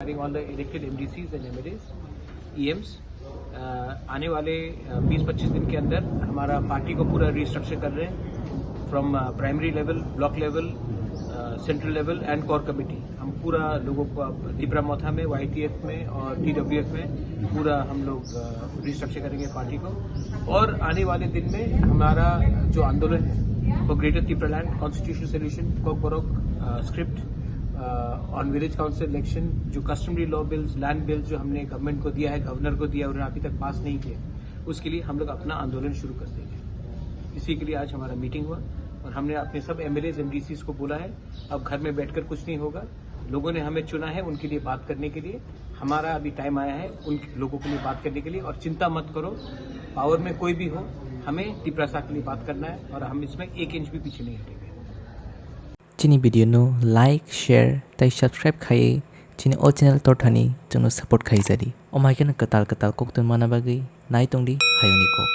having all the elected MDCs and MLAs, EMs. आने वाले 20-25 दिन के अंदर हमारा पार्टी को पूरा रिस्ट्रक्चर कर रहे हैं from primary level, block level, central level and core committee. हम पूरा लोगों को दिब्रामोथा में, YTF में और TWF में पूरा हम लोग रिस्ट्रक्चर करेंगे पार्टी को. और आने वाले दिन में हमारा जो आंदोलन है for greater Tripuraland constitutional solution, Kokborok script on village council election, जो customary law bills, land bills जो हमने गवर्नमेंट को दिया है, गवर्नर को दिया, उन्होंने अभी तक पास नहीं किया, उसके लिए हम लोग अपना आंदोलन शुरू कर देंगे. इसी के लिए आज हमारा मीटिंग हुआ और हमने अपने सब MLAs MDCs को बोला है अब घर में बैठकर कुछ नहीं होगा. लोगों ने हमें चुना है उनके लिए बात करने के लिए. हमारा अभी टाइम आया है उन लोगों के लिए बात करने के लिए. और चिंता मत करो, पावर में कोई भी हो, हमें त्रिपुरा के लिए बात करना है और हम इसमें 1 इंच भी पीछे नहीं हटेंगे. Chini video no like, share, tai subscribe khai. Chini o channel torthani jono support khai jari. O mai kana katal kok tun mana bagi nai tongdi hayoni ko.